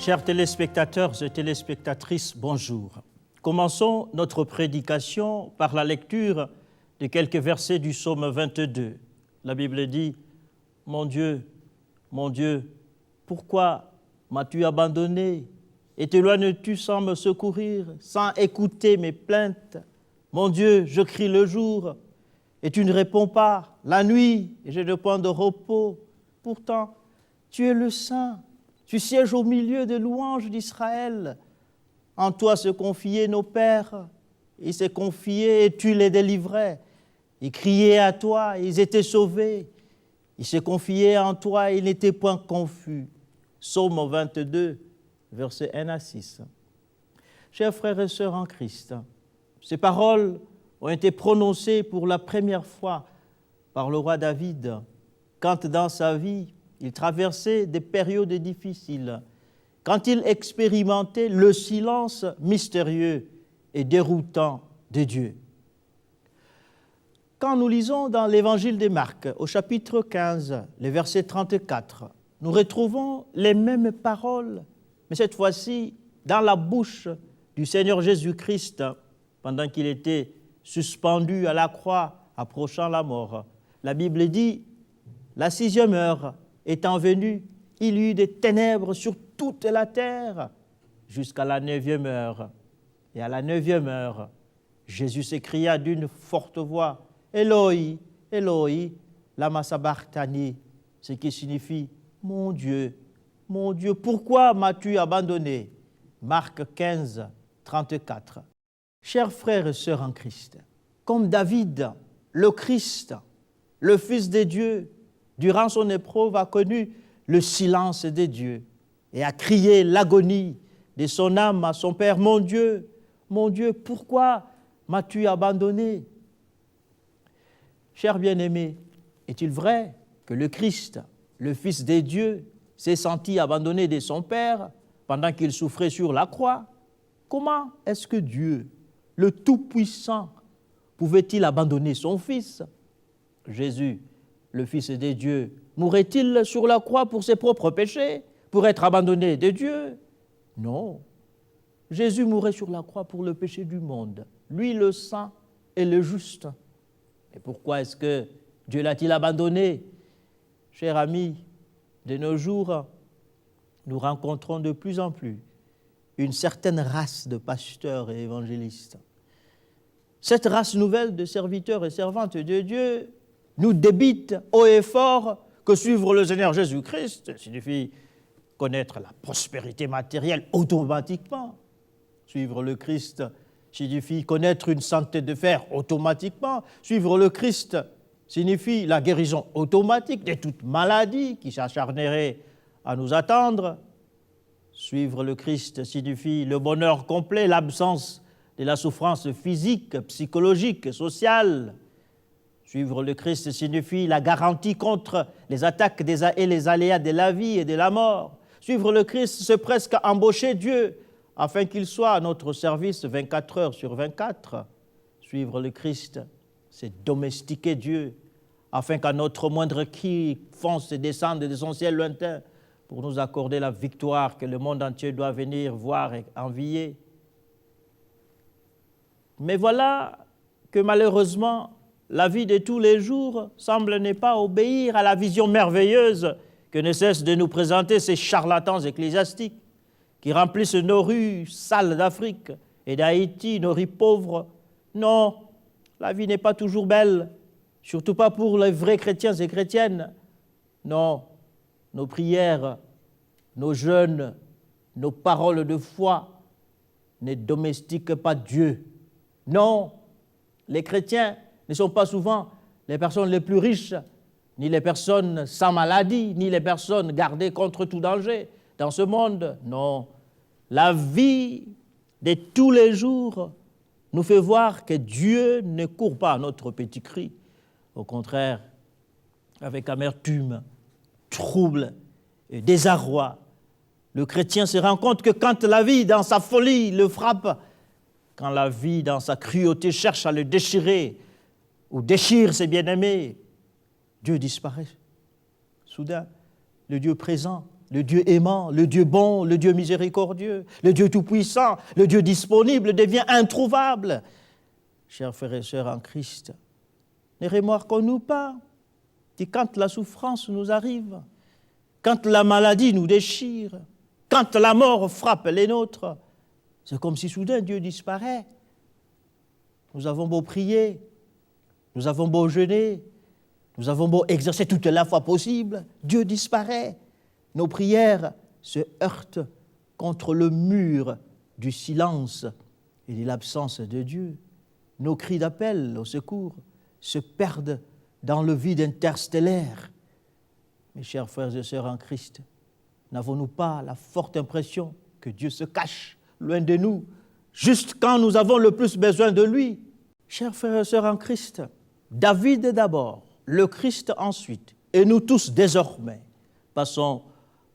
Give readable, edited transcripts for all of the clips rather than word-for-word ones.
Chers téléspectateurs et téléspectatrices, bonjour. Commençons notre prédication par la lecture de quelques versets du psaume 22. La Bible dit « Mon Dieu, pourquoi m'as-tu abandonné et t'éloignes-tu sans me secourir, sans écouter mes plaintes? Mon Dieu, je crie le jour et tu ne réponds pas, la nuit et j'ai de point de repos. Pourtant, tu es le Saint, tu sièges au milieu des louanges d'Israël. En toi se confiaient nos pères, ils se confiaient et tu les délivrais. Ils criaient à toi, ils étaient sauvés. Ils se confiaient en toi, ils n'étaient point confus. » Psaume 22, versets 1 à 6. Chers frères et sœurs en Christ, ces paroles ont été prononcées pour la première fois par le roi David, quand dans sa vie, il traversait des périodes difficiles, quand il expérimentait le silence mystérieux et déroutant de Dieu. Quand nous lisons dans l'Évangile de Marc, au chapitre 15, le verset 34, nous retrouvons les mêmes paroles, mais cette fois-ci dans la bouche du Seigneur Jésus-Christ, pendant qu'il était suspendu à la croix, approchant la mort. La Bible dit, la 6e heure étant venue, il y eut des ténèbres sur toute la terre, jusqu'à la 9e heure. Et à la 9e heure, Jésus s'écria d'une forte voix, Eloi, Eloi, lama sabachthani, ce qui signifie, mon Dieu, pourquoi m'as-tu abandonné? Marc 15, 34. Chers frères et sœurs en Christ, comme David, le Christ, le Fils de Dieu, durant son épreuve, a connu le silence de Dieu et a crié l'agonie de son âme à son Père, mon Dieu, pourquoi m'as-tu abandonné? Chers bien-aimés, est-il vrai que le Christ, le Fils de Dieu, s'est senti abandonné de son Père pendant qu'il souffrait sur la croix? Comment est-ce que Dieu, le Tout-Puissant, pouvait-il abandonner son Fils? Jésus, le Fils de Dieu, mourrait-il sur la croix pour ses propres péchés, pour être abandonné de Dieu? Non. Jésus mourait sur la croix pour le péché du monde, lui le saint et le juste. Et pourquoi est-ce que Dieu l'a-t-il abandonné? Chers amis, de nos jours, nous rencontrons de plus en plus une certaine race de pasteurs et évangélistes. Cette race nouvelle de serviteurs et servantes de Dieu nous débite haut et fort que suivre le Seigneur Jésus-Christ signifie connaître la prospérité matérielle automatiquement. Suivre le Christ signifie connaître une santé de fer automatiquement. Suivre le Christ signifie la guérison automatique de toute maladie qui s'acharnerait à nous attendre. Suivre le Christ signifie le bonheur complet, l'absence de la souffrance physique, psychologique, sociale. Suivre le Christ signifie la garantie contre les attaques et les aléas de la vie et de la mort. Suivre le Christ, c'est presque embaucher Dieu afin qu'il soit à notre service 24 heures sur 24. Suivre le Christ, c'est domestiquer Dieu afin qu'à notre moindre cri fonce et descende de son ciel lointain pour nous accorder la victoire que le monde entier doit venir voir et envier. Mais voilà que malheureusement, la vie de tous les jours semble ne pas obéir à la vision merveilleuse que ne cessent de nous présenter ces charlatans ecclésiastiques qui remplissent nos rues sales d'Afrique et d'Haïti, nos rues pauvres. Non, la vie n'est pas toujours belle, surtout pas pour les vrais chrétiens et chrétiennes. Non, nos prières, nos jeûnes, nos paroles de foi ne domestiquent pas Dieu. Non, les chrétiens ne sont pas souvent les personnes les plus riches, ni les personnes sans maladie, ni les personnes gardées contre tout danger dans ce monde. Non, la vie de tous les jours nous fait voir que Dieu ne court pas à notre petit cri. Au contraire, avec amertume, trouble et désarroi, le chrétien se rend compte que quand la vie, dans sa folie, le frappe, quand la vie, dans sa cruauté, cherche à le déchirer, ou déchire ses bien-aimés, Dieu disparaît. Soudain, le Dieu présent, le Dieu aimant, le Dieu bon, le Dieu miséricordieux, le Dieu tout-puissant, le Dieu disponible devient introuvable. Chers frères et sœurs en Christ, ne remarquons-nous pas que quand la souffrance nous arrive, quand la maladie nous déchire, quand la mort frappe les nôtres, c'est comme si soudain Dieu disparaît. Nous avons beau prier, nous avons beau jeûner, nous avons beau exercer toute la foi possible, Dieu disparaît. Nos prières se heurtent contre le mur du silence et de l'absence de Dieu. Nos cris d'appel au secours se perdent dans le vide interstellaire. Mes chers frères et sœurs en Christ, n'avons-nous pas la forte impression que Dieu se cache loin de nous, juste quand nous avons le plus besoin de lui? Chers frères et sœurs en Christ, David d'abord, le Christ ensuite, et nous tous désormais, passons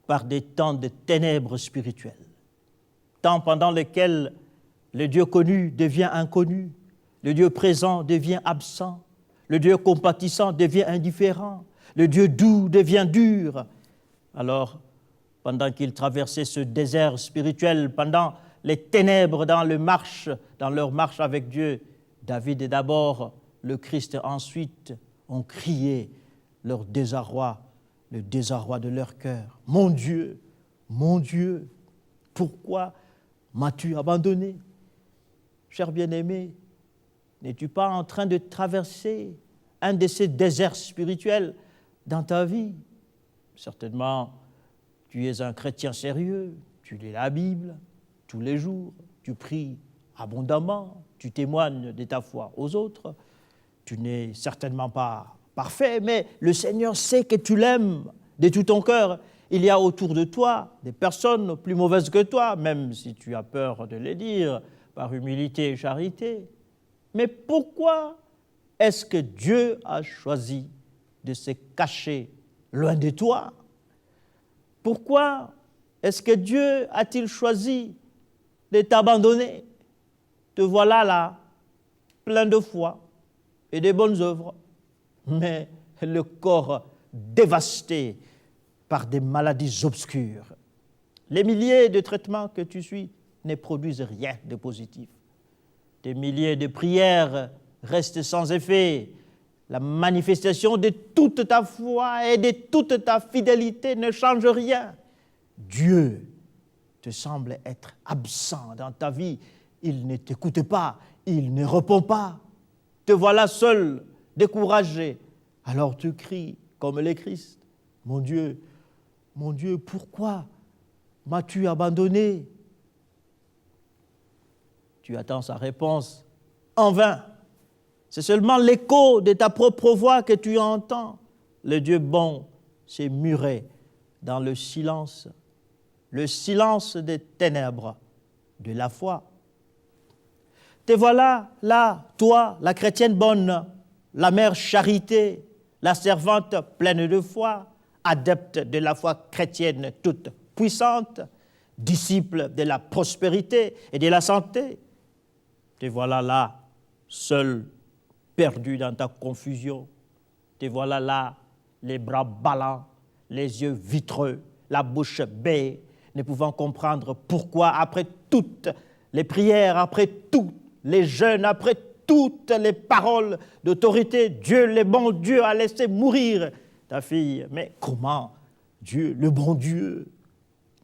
par des temps de ténèbres spirituelles, temps pendant lesquels le Dieu connu devient inconnu, le Dieu présent devient absent, le Dieu compatissant devient indifférent, le Dieu doux devient dur. Alors, pendant qu'ils traversaient ce désert spirituel, pendant les ténèbres dans leur marche avec Dieu, David d'abord, le Christ ensuite, ont crié leur désarroi, le désarroi de leur cœur. Mon Dieu, pourquoi m'as-tu abandonné? Cher bien-aimé, n'es-tu pas en train de traverser un de ces déserts spirituels dans ta vie? Certainement, tu es un chrétien sérieux, tu lis la Bible tous les jours, tu pries abondamment, tu témoignes de ta foi aux autres, tu n'es certainement pas parfait, mais le Seigneur sait que tu l'aimes de tout ton cœur. Il y a autour de toi des personnes plus mauvaises que toi, même si tu as peur de les dire, par humilité et charité. Mais pourquoi est-ce que Dieu a choisi de se cacher loin de toi? Pourquoi est-ce que Dieu a-t-il choisi de t'abandonner? Te voilà là, plein de foi et de bonnes œuvres, mais le corps dévasté par des maladies obscures. Les milliers de traitements que tu suis ne produisent rien de positif. Des milliers de prières restent sans effet. La manifestation de toute ta foi et de toute ta fidélité ne change rien. Dieu te semble être absent dans ta vie. Il ne t'écoute pas, il ne répond pas. Te voilà seul, découragé. Alors tu cries comme le Christ. Mon Dieu, pourquoi m'as-tu abandonné? Tu attends sa réponse en vain. C'est seulement l'écho de ta propre voix que tu entends. Le Dieu bon s'est muré dans le silence des ténèbres de la foi. Te voilà là, toi, la chrétienne bonne, la mère charité, la servante pleine de foi, adepte de la foi chrétienne toute puissante, disciple de la prospérité et de la santé. Te voilà là, seul, perdu dans ta confusion. Te voilà là, les bras ballants, les yeux vitreux, la bouche bée, ne pouvant comprendre pourquoi, après toutes les prières, après tous les jeûnes, après toutes les paroles d'autorité, Dieu, le bon Dieu, a laissé mourir ta fille. Mais comment Dieu, le bon Dieu,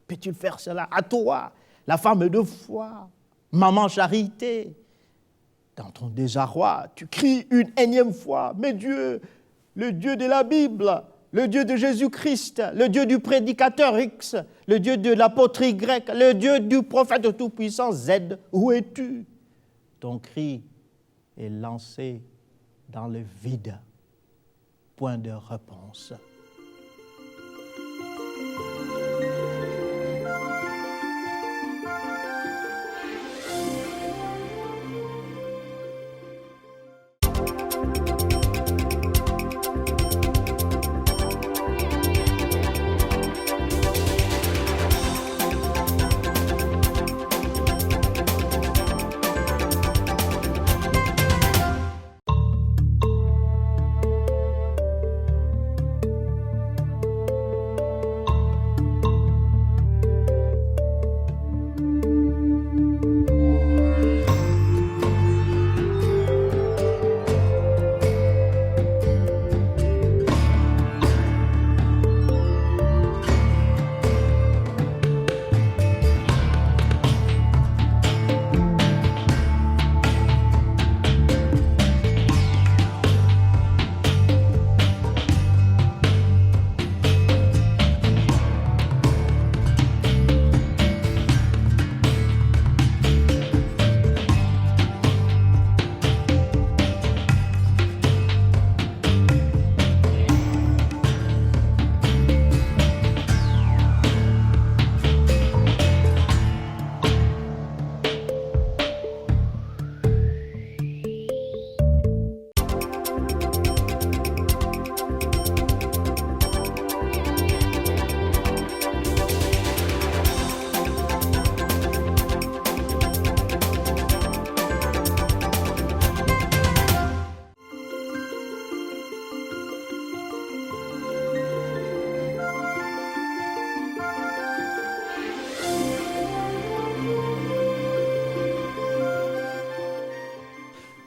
peux-tu faire cela à toi, la femme de foi, maman charité? Dans ton désarroi, tu cries une énième fois, mais Dieu, le Dieu de la Bible, le Dieu de Jésus-Christ, le Dieu du prédicateur X, le Dieu de l'apôtre Y, le Dieu du prophète tout-puissant Z, où es-tu? Ton cri est lancé dans le vide. Point de réponse.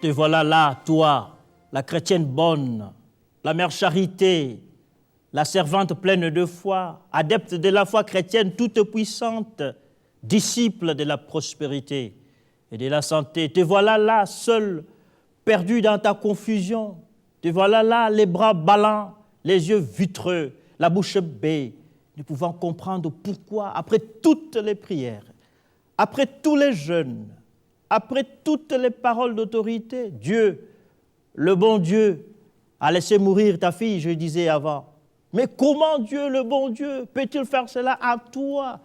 Te voilà là, toi, la chrétienne bonne, la mère charité, la servante pleine de foi, adepte de la foi chrétienne toute puissante, disciple de la prospérité et de la santé. Te voilà là, seul, perdu dans ta confusion. Te voilà là, les bras ballants, les yeux vitreux, la bouche bée, ne pouvant comprendre pourquoi, après toutes les prières, après tous les jeûnes, après toutes les paroles d'autorité, Dieu, le bon Dieu, a laissé mourir ta fille, je disais avant. Mais comment Dieu, le bon Dieu, peut-il faire cela à toi,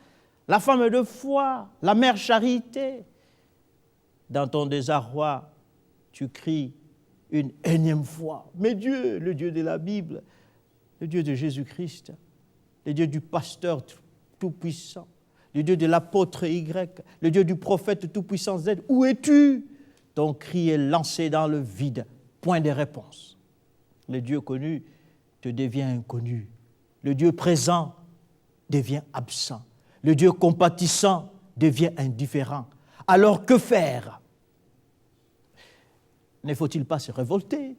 la femme de foi, la mère charité? Dans ton désarroi, tu cries une énième fois. Mais Dieu, le Dieu de la Bible, le Dieu de Jésus-Christ, le Dieu du pasteur tout-puissant, le Dieu de l'apôtre Y, le Dieu du prophète tout-puissant Z, où es-tu? Ton cri est lancé dans le vide, point de réponse. Le Dieu connu te devient inconnu. Le Dieu présent devient absent. Le Dieu compatissant devient indifférent. Alors que faire? Ne faut-il pas se révolter?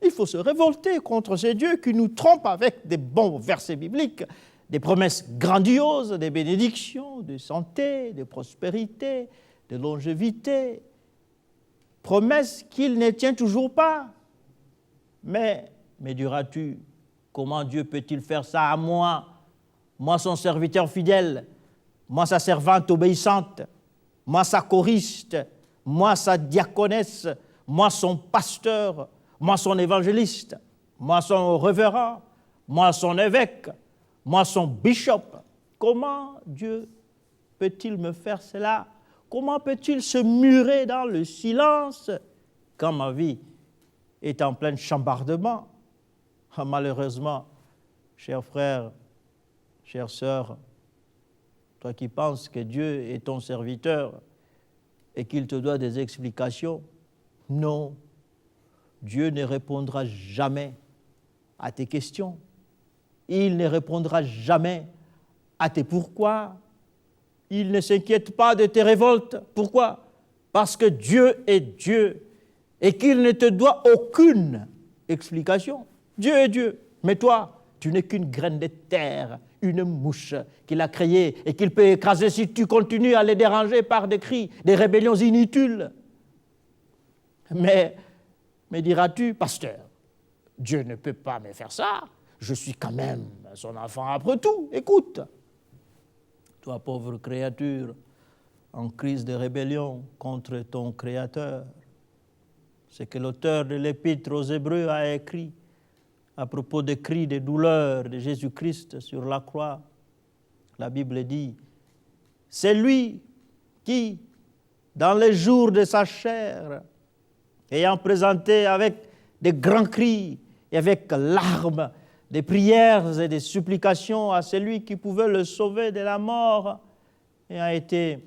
Il faut se révolter contre ces dieux qui nous trompent avec des bons versets bibliques, des promesses grandioses, des bénédictions, de santé, de prospérité, de longévité, promesses qu'il ne tient toujours pas. Mais diras-tu, comment Dieu peut-il faire ça à moi, moi son serviteur fidèle, moi sa servante obéissante, moi sa choriste, moi sa diaconesse, moi son pasteur, moi son évangéliste, moi son révérend, moi son évêque, moi son bishop. Comment Dieu peut-il me faire cela? Comment peut-il se murer dans le silence quand ma vie est en plein chambardement? Malheureusement, chers frères, chères sœurs, toi qui penses que Dieu est ton serviteur et qu'il te doit des explications, non, Dieu ne répondra jamais à tes questions. Il ne répondra jamais à tes pourquoi. Il ne s'inquiète pas de tes révoltes. Pourquoi? Parce que Dieu est Dieu et qu'il ne te doit aucune explication. Dieu est Dieu, mais toi, tu n'es qu'une graine de terre, une mouche qu'il a créée et qu'il peut écraser si tu continues à les déranger par des cris, des rébellions inutiles. Mais diras-tu, pasteur, Dieu ne peut pas me faire ça, je suis quand même son enfant après tout. Écoute, toi pauvre créature, en crise de rébellion contre ton Créateur, ce que l'auteur de l'Épître aux Hébreux a écrit à propos des cris de douleur de Jésus-Christ sur la croix. La Bible dit, c'est lui qui, dans les jours de sa chair, ayant présenté avec des grands cris et avec larmes, des prières et des supplications à celui qui pouvait le sauver de la mort, et a été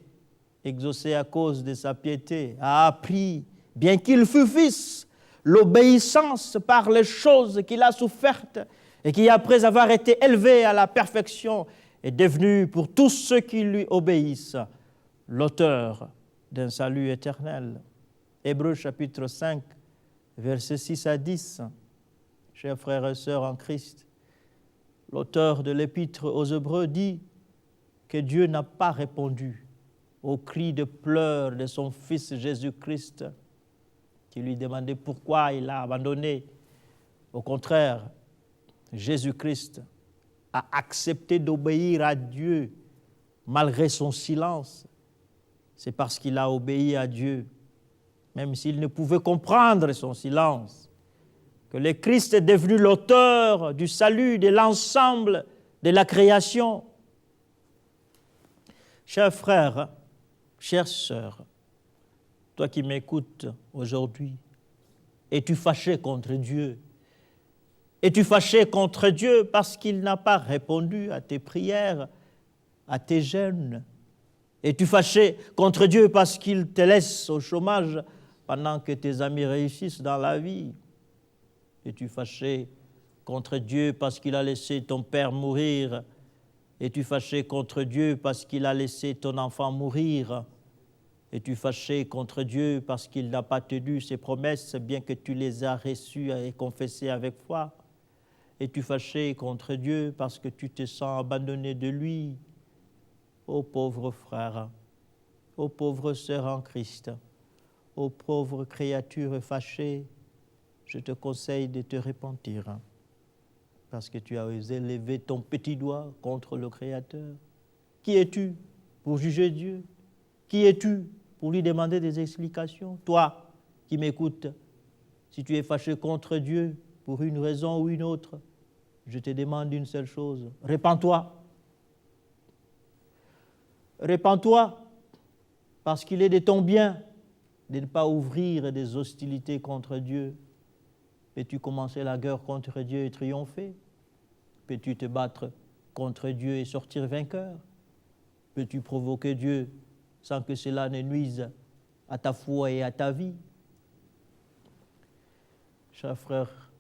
exaucé à cause de sa piété, a appris, bien qu'il fût fils, l'obéissance par les choses qu'il a souffertes et qui, après avoir été élevé à la perfection, est devenu pour tous ceux qui lui obéissent l'auteur d'un salut éternel. Hébreux chapitre 5, versets 6 à 10. Chers frères et sœurs en Christ, l'auteur de l'Épître aux Hébreux dit que Dieu n'a pas répondu aux cris de pleurs de son Fils Jésus-Christ, qui lui demandait pourquoi il l'a abandonné. Au contraire, Jésus-Christ a accepté d'obéir à Dieu malgré son silence. C'est parce qu'il a obéi à Dieu, même s'il ne pouvait comprendre son silence, que le Christ est devenu l'auteur du salut de l'ensemble de la création. Chers frères, chères sœurs, toi qui m'écoutes aujourd'hui, es-tu fâché contre Dieu? Es-tu fâché contre Dieu parce qu'il n'a pas répondu à tes prières, à tes jeûnes? Es-tu fâché contre Dieu parce qu'il te laisse au chômage pendant que tes amis réussissent dans la vie? Es-tu fâché contre Dieu parce qu'il a laissé ton père mourir? Es-tu fâché contre Dieu parce qu'il a laissé ton enfant mourir? Es-tu fâché contre Dieu parce qu'il n'a pas tenu ses promesses, bien que tu les as reçues et confessées avec foi? Es-tu fâché contre Dieu parce que tu te sens abandonné de lui? Ô pauvre frère, ô pauvre sœur en Christ, ô pauvre créature fâchée, je te conseille de te repentir parce que tu as osé lever ton petit doigt contre le Créateur. Qui es-tu pour juger Dieu? Qui es-tu pour lui demander des explications? Toi qui m'écoutes, si tu es fâché contre Dieu pour une raison ou une autre, je te demande une seule chose, répands-toi. Répands-toi, parce qu'il est de ton bien de ne pas ouvrir des hostilités contre Dieu. Peux-tu commencer la guerre contre Dieu et triompher? Peux-tu te battre contre Dieu et sortir vainqueur? Peux-tu provoquer Dieu sans que cela ne nuise à ta foi et à ta vie? Chers frères,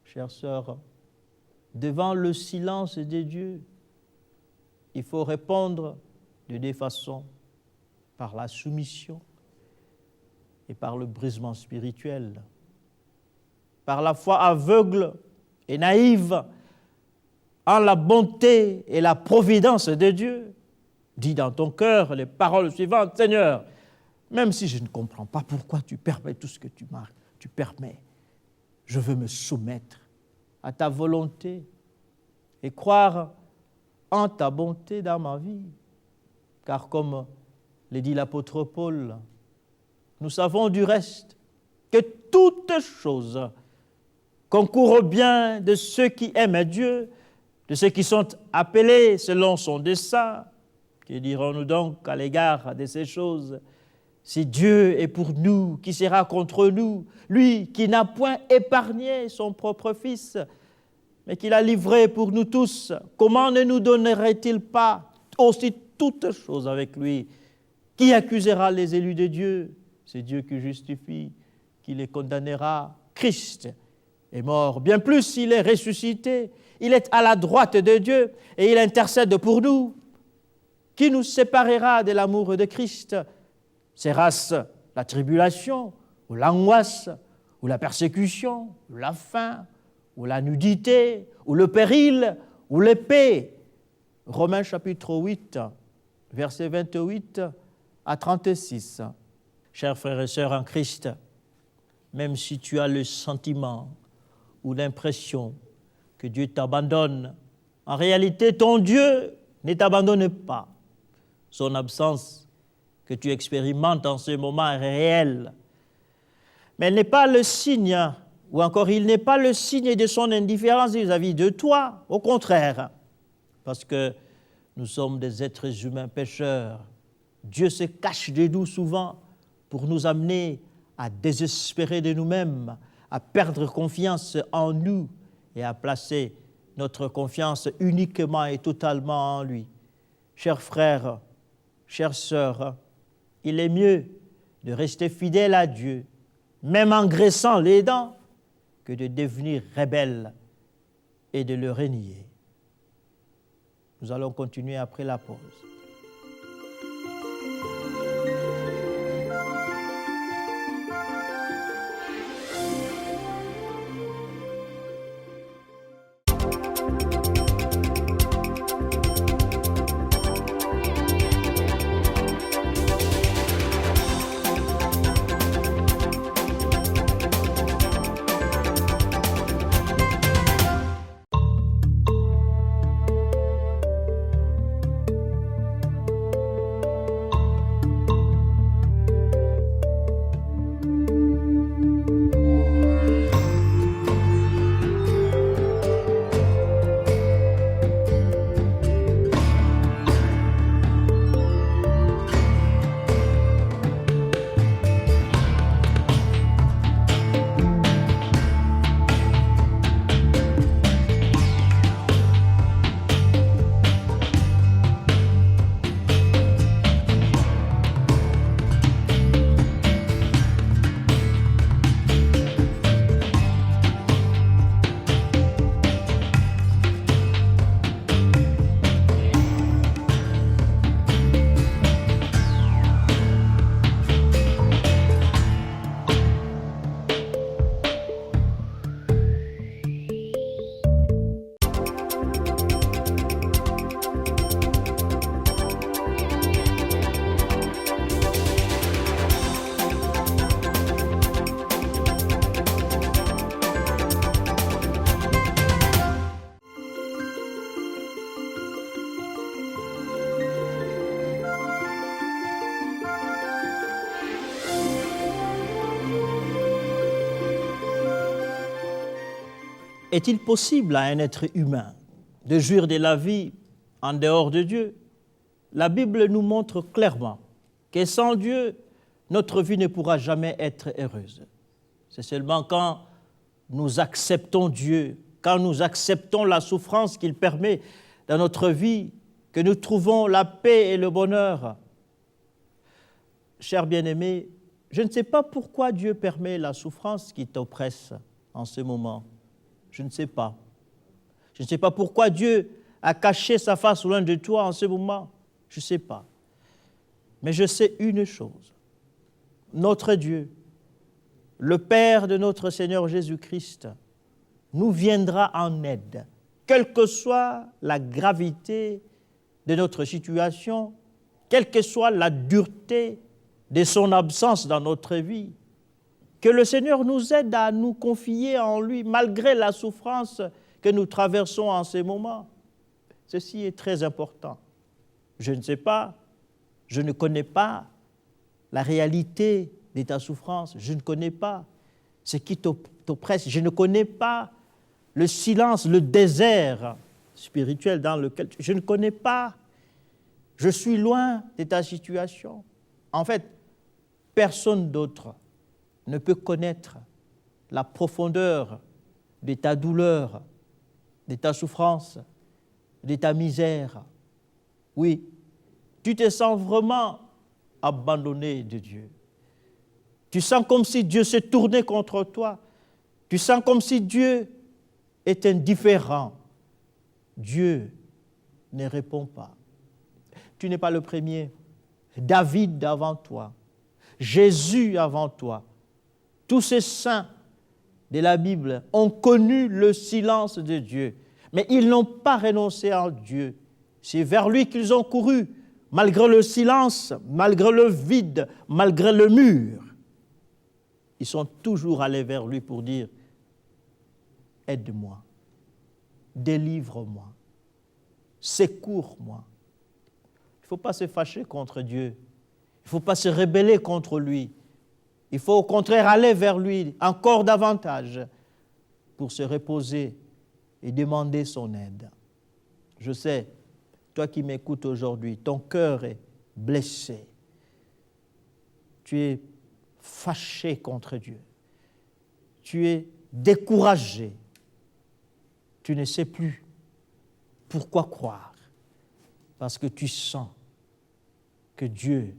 chères sœurs, devant le silence de Dieu, il faut répondre de deux façons, par la soumission et par le brisement spirituel, par la foi aveugle et naïve en la bonté et la providence de Dieu. Dis dans ton cœur les paroles suivantes: Seigneur, même si je ne comprends pas pourquoi tu permets tout ce que tu permets, je veux me soumettre à ta volonté et croire en ta bonté dans ma vie. Car comme le dit l'apôtre Paul, nous savons du reste que toutes choses concourent au bien de ceux qui aiment Dieu, de ceux qui sont appelés selon son dessein. Que dirons-nous donc à l'égard de ces choses? Si Dieu est pour nous, qui sera contre nous? Lui qui n'a point épargné son propre Fils, mais qui l'a livré pour nous tous, comment ne nous donnerait-il pas aussi toutes choses avec lui? Qui accusera les élus de Dieu? C'est Dieu qui justifie, qui les condamnera. Christ est mort. Bien plus, il est ressuscité. Il est à la droite de Dieu et il intercède pour nous. Qui nous séparera de l'amour de Christ? Sera-ce la tribulation, ou l'angoisse, ou la persécution, ou la faim, ou la nudité, ou le péril, ou l'épée? Romains chapitre 8, versets 28 à 36. Chers frères et sœurs en Christ, même si tu as le sentiment ou l'impression que Dieu t'abandonne, en réalité, ton Dieu ne t'abandonne pas. Son absence que tu expérimentes en ce moment est réelle. Mais elle n'est pas le signe, ou encore il n'est pas le signe de son indifférence vis-à-vis de toi. Au contraire, parce que nous sommes des êtres humains pécheurs. Dieu se cache de nous souvent pour nous amener à désespérer de nous-mêmes, à perdre confiance en nous et à placer notre confiance uniquement et totalement en lui. Chers frères, chères sœurs, il est mieux de rester fidèle à Dieu, même en graissant les dents, que de devenir rebelle et de le renier. Nous allons continuer après la pause. Est-il possible à un être humain de jouir de la vie en dehors de Dieu? La Bible nous montre clairement que sans Dieu, notre vie ne pourra jamais être heureuse. C'est seulement quand nous acceptons Dieu, quand nous acceptons la souffrance qu'il permet dans notre vie, que nous trouvons la paix et le bonheur. Chers bien-aimés, je ne sais pas pourquoi Dieu permet la souffrance qui t'oppresse en ce moment. Je ne sais pas. Je ne sais pas pourquoi Dieu a caché sa face loin de toi en ce moment. Je ne sais pas. Mais je sais une chose. Notre Dieu, le Père de notre Seigneur Jésus-Christ, nous viendra en aide, quelle que soit la gravité de notre situation, quelle que soit la dureté de son absence dans notre vie. Que le Seigneur nous aide à nous confier en lui, malgré la souffrance que nous traversons en ces moments. Ceci est très important. Je ne sais pas, je ne connais pas la réalité de ta souffrance, je ne connais pas ce qui t'oppresse, je ne connais pas le silence, le désert spirituel dans lequel je ne connais pas. Je suis loin de ta situation. En fait, personne d'autre ne peut connaître la profondeur de ta douleur, de ta souffrance, de ta misère. Oui, tu te sens vraiment abandonné de Dieu. Tu sens comme si Dieu se tournait contre toi. Tu sens comme si Dieu est indifférent. Dieu ne répond pas. Tu n'es pas le premier. David avant toi. Jésus avant toi. Tous ces saints de la Bible ont connu le silence de Dieu. Mais ils n'ont pas renoncé à Dieu. C'est vers lui qu'ils ont couru, malgré le silence, malgré le vide, malgré le mur. Ils sont toujours allés vers lui pour dire « Aide-moi, délivre-moi, secours-moi ». Il ne faut pas se fâcher contre Dieu. Il ne faut pas se rebeller contre lui. Il faut au contraire aller vers lui encore davantage pour se reposer et demander son aide. Je sais, toi qui m'écoutes aujourd'hui, ton cœur est blessé. Tu es fâché contre Dieu. Tu es découragé. Tu ne sais plus pourquoi croire. Parce que tu sens que Dieu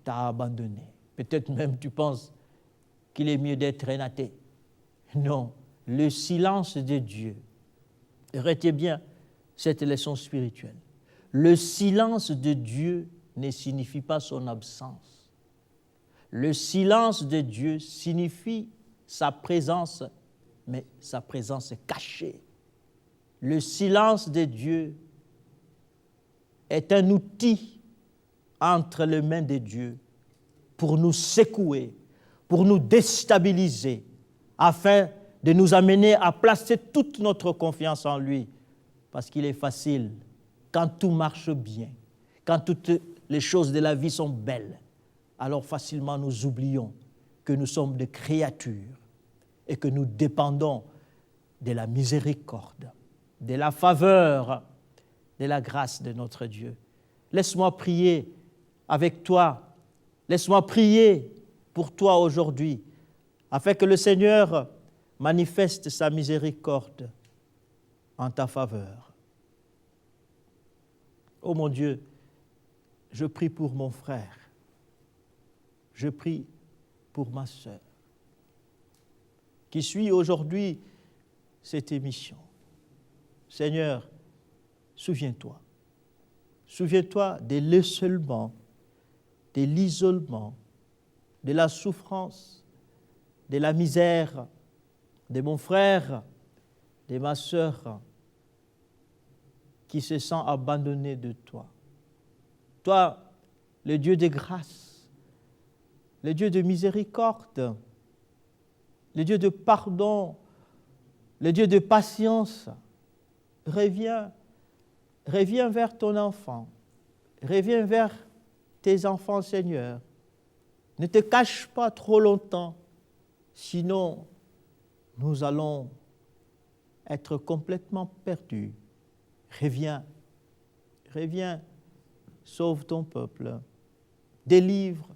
t'a abandonné. Peut-être même tu penses qu'il est mieux d'être un athée. Non, le silence de Dieu. Retenez bien cette leçon spirituelle. Le silence de Dieu ne signifie pas son absence. Le silence de Dieu signifie sa présence, mais sa présence est cachée. Le silence de Dieu est un outil entre les mains de Dieu pour nous secouer, pour nous déstabiliser, afin de nous amener à placer toute notre confiance en lui. Parce qu'il est facile, quand tout marche bien, quand toutes les choses de la vie sont belles, alors facilement nous oublions que nous sommes des créatures et que nous dépendons de la miséricorde, de la faveur, de la grâce de notre Dieu. Laisse-moi prier avec toi. Laisse-moi prier pour toi aujourd'hui, afin que le Seigneur manifeste sa miséricorde en ta faveur. Oh mon Dieu, je prie pour mon frère. Je prie pour ma sœur qui suit aujourd'hui cette émission. Seigneur, souviens-toi. Souviens-toi de l'esseulement, de l'isolement, de la souffrance, de la misère de mon frère, de ma sœur qui se sent abandonné de toi. Toi, le Dieu de grâce, le Dieu de miséricorde, le Dieu de pardon, le Dieu de patience, reviens vers ton enfant, reviens vers tes enfants, Seigneur. Ne te cache pas trop longtemps, sinon nous allons être complètement perdu. Reviens, reviens, sauve ton peuple, délivre,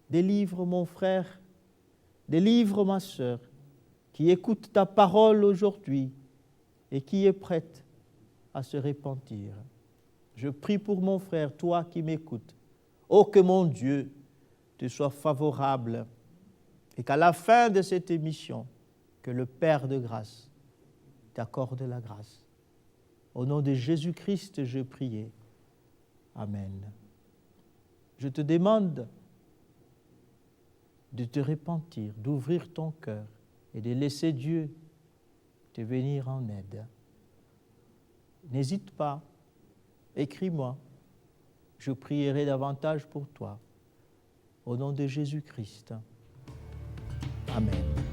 délivre mon frère, délivre ma sœur, qui écoute ta parole aujourd'hui et qui est prête à se repentir. Je prie pour mon frère, toi qui m'écoutes. Oh, que mon Dieu te soit favorable et qu'à la fin de cette émission, que le Père de grâce t'accorde la grâce. Au nom de Jésus-Christ, je prie. Amen. Je te demande de te repentir, d'ouvrir ton cœur et de laisser Dieu te venir en aide. N'hésite pas, écris-moi, je prierai davantage pour toi. Au nom de Jésus-Christ. Amen.